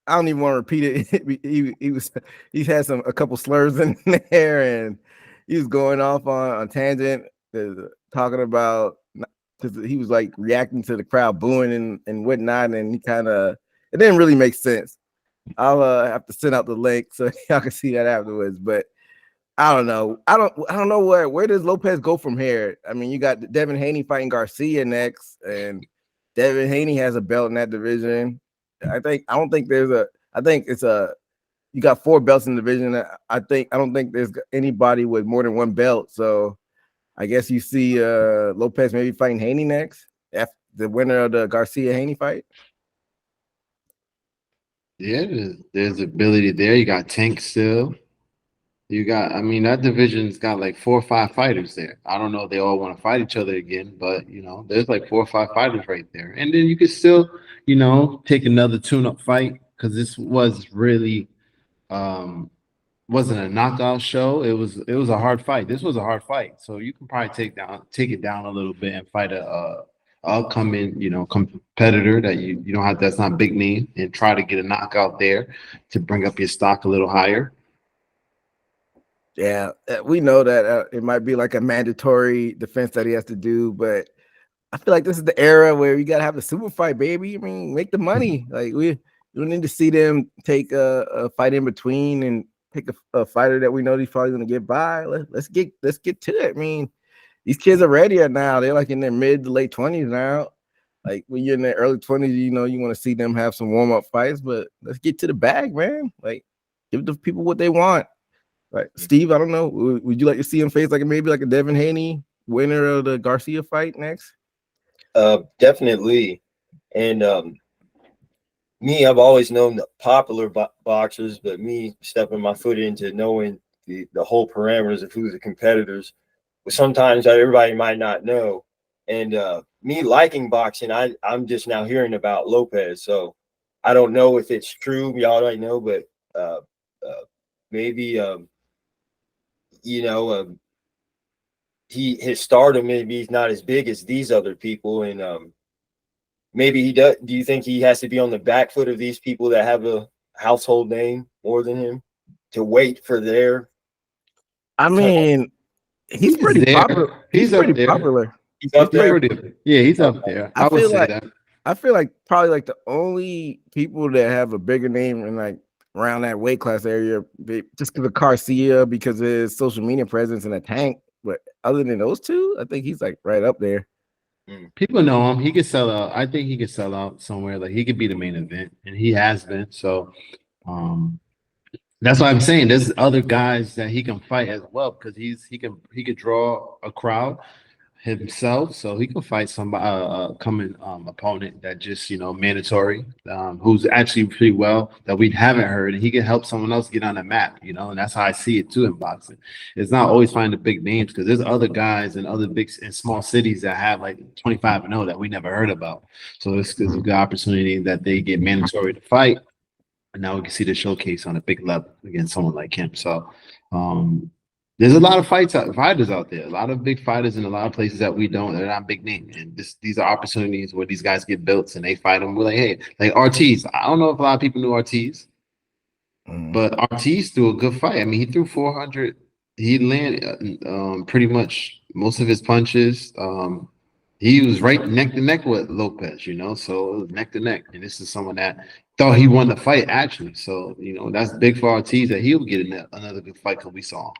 I don't even want to repeat it. He had a couple slurs in there, and he was going off on tangent, talking about, because he was like reacting to the crowd booing and whatnot, and it didn't really make sense. I'll have to send out the link so y'all can see that afterwards. But I don't know. I don't know where does Lopez go from here. I mean, you got Devin Haney fighting Garcia next, and Devin Haney has a belt in that division. I think you got 4 belts in the division. I don't think there's anybody with more than 1 belt. So I guess you see Lopez maybe fighting Haney next, after the winner of the Garcia Haney fight. Yeah, there's ability there. You got Tank still. You got, I mean, that division's got like 4 or 5 fighters there. I don't know if they all want to fight each other again, but there's like 4 or 5 fighters right there. And then you could still, take another tune-up fight because this was really um wasn't a knockout show. It was a hard fight. This was a hard fight. So you can probably take it down a little bit and fight a upcoming, competitor that you don't have, that's not big name, and try to get a knockout there to bring up your stock a little higher. Yeah, we know that it might be like a mandatory defense that he has to do, but I feel like this is the era where you gotta have a super fight, baby. I mean, make the money. Like we don't need to see them take a fight in between and pick a fighter that we know he's probably gonna get by. Let's get to it. I mean, these kids are ready now. They're like in their mid to late 20s now. Like when you're in their early 20s, you want to see them have some warm-up fights, but let's get to the bag, man. Like give the people what they want. Right, Steve, I don't know. Would you like to see him face like maybe like a Devin Haney, winner of the Garcia fight next? Definitely. And me, I've always known the popular boxers, but me stepping my foot into knowing the whole parameters of who the competitors, but sometimes everybody might not know. And me liking boxing, I'm just now hearing about Lopez, so I don't know if it's true. Y'all don't know, but maybe his stardom maybe he's not as big as these other people, and maybe he does. Do you think he has to be on the back foot of these people that have a household name more than him to wait for their? I mean, he's pretty popular. He's pretty popular. He's up there. Yeah, he's up there. I would say that. I feel like probably like the only people that have a bigger name in like around that weight class area, just because of Garcia, because of his social media presence in a tank. But other than those two, I think he's like right up there. People know him. He could sell out. I think he could sell out somewhere. Like he could be the main event, and he has been. So that's why I'm saying there's other guys that he can fight as well, because he could draw a crowd himself, so he can fight somebody coming opponent that just mandatory, who's actually pretty well that we haven't heard, and he can help someone else get on the map, and that's how I see it too in boxing. It's not always finding the big names, because there's other guys in other big and small cities that have like 25-0 that we never heard about. So it's a good opportunity that they get mandatory to fight, and now we can see the showcase on a big level against someone like him. So there's a lot of fighters out there, a lot of big fighters in a lot of places that we don't. They're not big names, and these are opportunities where these guys get built and they fight them. We're like, hey, like Ortiz. I don't know if a lot of people knew Ortiz, but Ortiz threw a good fight. I mean, he threw 400. He landed pretty much most of his punches. He was right neck to neck with Lopez, so it was neck to neck. And this is someone that thought he won the fight actually. So that's big for Ortiz that he'll get another good fight because we saw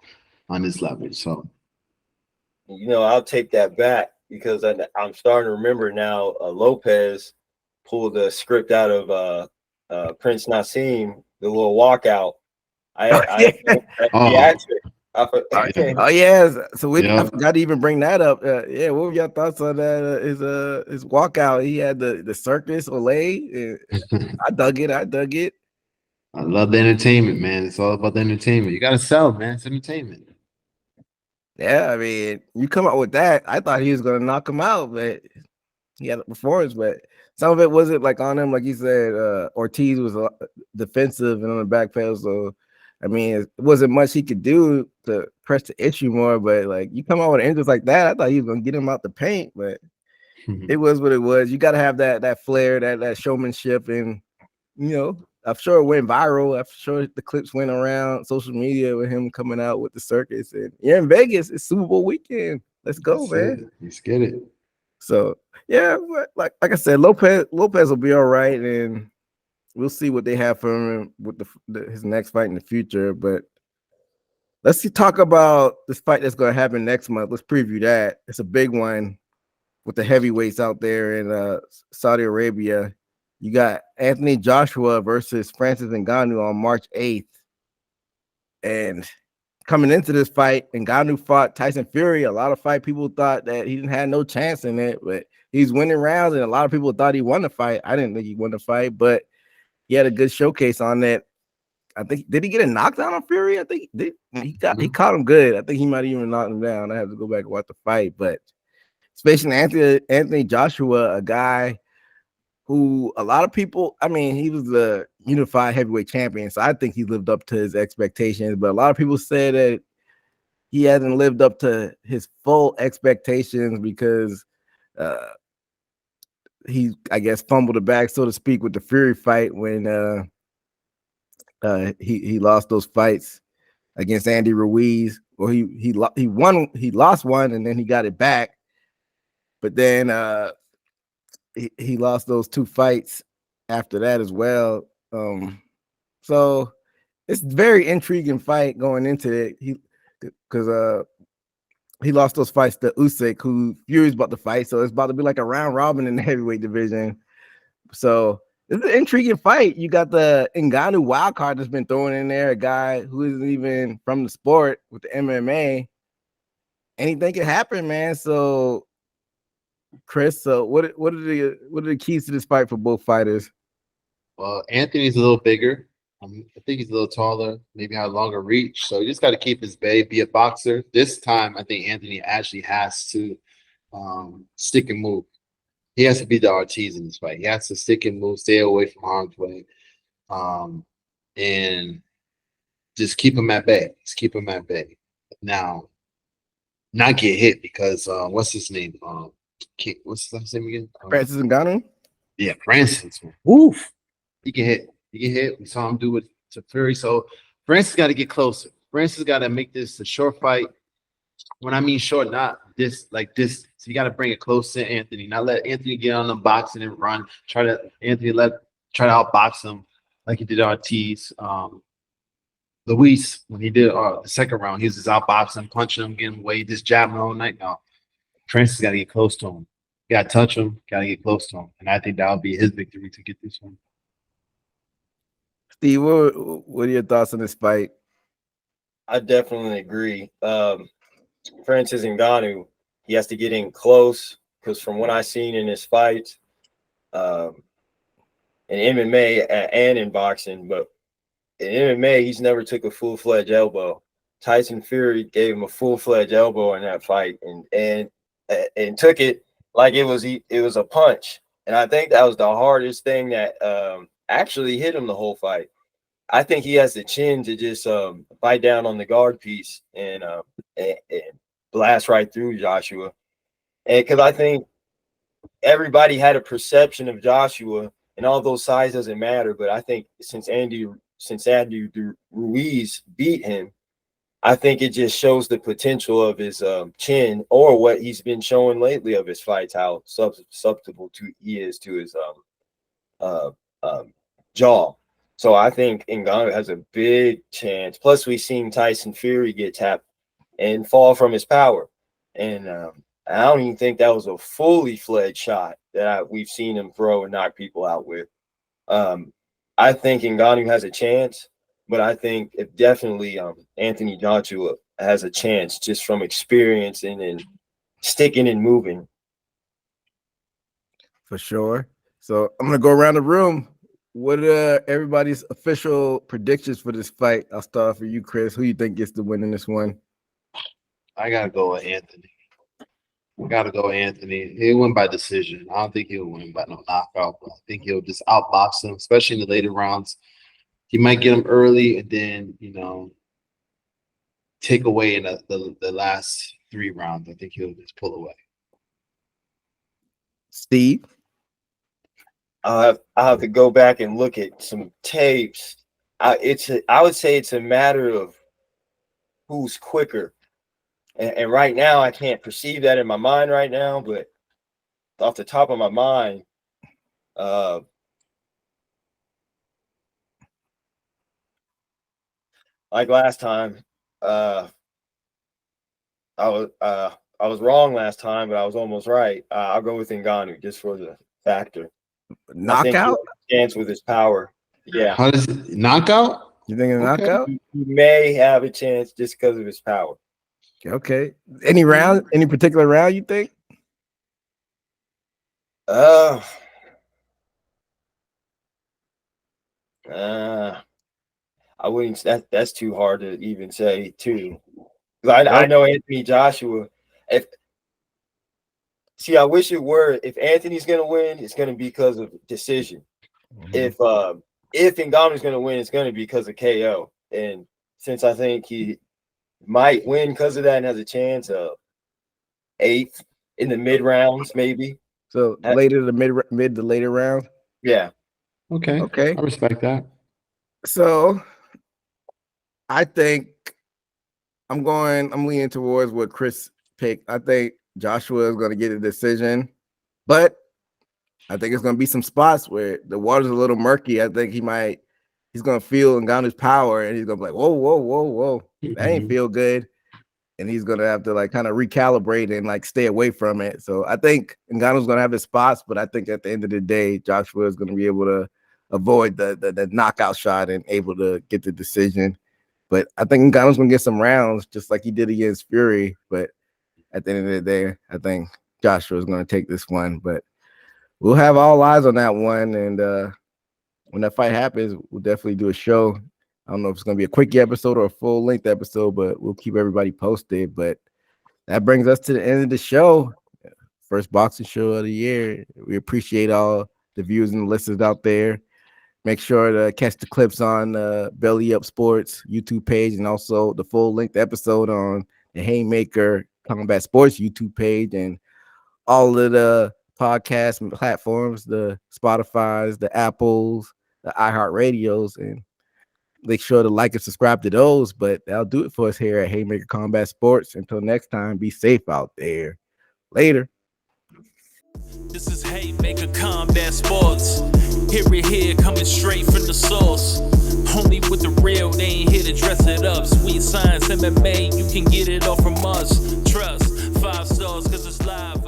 on this level. So I'll take that back, because I'm starting to remember now. Lopez pulled the script out of Prince Nassim, the little walkout. So I forgot to even bring that up. What were your thoughts on that? His walkout? He had the circus Olay. I dug it. I love the entertainment, man. It's all about the entertainment. You gotta sell, man. It's entertainment. Yeah, I mean, you come out with that. I thought he was gonna knock him out, but he had a performance. But some of it wasn't like on him, like you said. Ortiz was defensive and on the back pedal, so I mean, it wasn't much he could do to press the issue more. But like you come out with injuries like that, I thought he was gonna get him out the paint, but it was what it was. You got to have that flair, that showmanship, and I'm sure it went viral. I'm sure the clips went around social media with him coming out with the circus. And you're in Vegas. It's Super Bowl weekend. Let's go, man. Let's get it. So yeah, like I said, Lopez will be all right, and we'll see what they have for him with his next fight in the future. But let's talk about this fight that's going to happen next month. Let's preview that. It's a big one with the heavyweights out there in Saudi Arabia. You got Anthony Joshua versus Francis Ngannou on March 8th. And coming into this fight, Ngannou fought Tyson Fury. A lot of people thought that he didn't have no chance in it, but he's winning rounds, and a lot of people thought he won the fight. I didn't think he won the fight, but he had a good showcase on that. I think did he get a knockdown on Fury? I think he caught him good. I think he might even knock him down. I have to go back and watch the fight, but especially Anthony Joshua, a guy who a lot of people, I mean, he was the unified heavyweight champion, so I think he lived up to his expectations. But a lot of people say that he hasn't lived up to his full expectations because he, I guess, fumbled the bag, so to speak, with the Fury fight when he lost those fights against Andy Ruiz. Well, he lost one, and then he got it back. But then he lost those 2 fights after that as well. So it's a very intriguing fight going into it. Because he lost those fights to Usyk, who Fury's about to fight. So it's about to be like a round robin in the heavyweight division. So it's an intriguing fight. You got the Ngannou wild card that's been thrown in there, a guy who isn't even from the sport with the MMA. Anything can happen, man. So, Chris, so what are the keys to this fight for both fighters? Well, Anthony's a little bigger. I think he's a little taller, maybe have longer reach. So you just got to keep his bay, be a boxer. This time, I think Anthony actually has to stick and move. He has to be the Ortiz in this fight. He has to stick and move, stay away from harm's way, and just keep him at bay. Just keep him at bay. Now, not get hit because what's his name? What's his last name again? Francis Ngannou? Yeah, Francis. Woof. He can hit. He get hit. We saw him do it to Fury. So Francis got to get closer. Francis got to make this a short fight. When I mean short, not this like this. So you got to bring it close to Anthony. Not let Anthony get on the boxing and run. Try to outbox him like he did Ortiz. Luis, when he did the second round, he was just outboxing, punching him, getting away, just jabbing all night. Now Francis got to get close to him. Got to touch him. Got to get close to him. And I think that would be his victory to get this one. Steve, what are your thoughts on this fight? I definitely agree. Francis Ngannou, he has to get in close because from what I've seen in his fights, in MMA and in boxing, but in MMA, he's never took a full-fledged elbow. Tyson Fury gave him a full-fledged elbow in that fight and took it like it was a punch. And I think that was the hardest thing that actually hit him the whole fight. I think he has the chin to just bite down on the guard piece and blast right through Joshua. And because I think everybody had a perception of Joshua, and although size doesn't matter, but I think since Andy Ruiz beat him, I think it just shows the potential of his chin, or what he's been showing lately of his fights, how susceptible he is to his jaw. So I think Ngannou has a big chance. Plus, we've seen Tyson Fury get tapped and fall from his power. And I don't even think that was a fully fledged shot that we've seen him throw and knock people out with. I think Ngannou has a chance, but I think definitely Anthony Joshua has a chance just from experience and sticking and moving. For sure. So I'm going to go around the room. What are everybody's official predictions for this fight? I'll start for you, Chris. Who you think gets the win in this one? I got to go with Anthony. He'll win by decision. I don't think he'll win by no knockout, but I think he'll just outbox him, especially in the later rounds. He might get him early and then, take away in the last 3 rounds. I think he'll just pull away. Steve? I'll have to go back and look at some tapes. I would say it's a matter of who's quicker. And right now, I can't perceive that in my mind right now, but off the top of my mind, like last time, I was wrong last time, but I was almost right. I'll go with Ngannou just for the factor. Knockout? Chance with his power. Yeah. How does it knockout? You think a knockout? He may have a chance just because of his power. Okay. Any particular round you think? I wouldn't. That's too hard to even say too. I know Anthony Joshua. I wish it were. If Anthony's gonna win, it's gonna be because of decision. Mhm. If Ngannou's gonna win, it's gonna be because of KO. And since I think he might win because of that and has a chance of 8th in the mid rounds, maybe. So later the mid to later round. Yeah. Okay. I respect that. So I think I'm leaning towards what Chris picked. I think Joshua is going to get a decision, but I think it's going to be some spots where the water's a little murky. I think he's going to feel Ngannou's power, and he's going to be like, whoa, that ain't feel good. And he's going to have to like kind of recalibrate and like stay away from it. So I think Ngannou's going to have his spots, but I think at the end of the day, Joshua is going to be able to avoid the knockout shot and able to get the decision. But I think Ngannou's going to get some rounds just like he did against Fury. But at the end of the day, I think Joshua is going to take this one. But we'll have all eyes on that one. And when that fight happens, we'll definitely do a show. I don't know if it's going to be a quick episode or a full-length episode, but we'll keep everybody posted. But that brings us to the end of the show. First boxing show of the year. We appreciate all the viewers and listeners out there. Make sure to catch the clips on Belly Up Sports YouTube page and also the full-length episode on the Haymaker Combat Sports YouTube page and all of the podcast platforms, the Spotify's, the Apples, the iHeartRadios, and make sure to like and subscribe to those. But that'll do it for us here at Haymaker Combat Sports. Until next time, be safe out there. Later. This is Haymaker Combat Sports. Here, coming straight from the source. Only with the real, they ain't here to dress it up. Sweet Science MMA, you can get it all from us. Trust, 5 stars, cause it's live.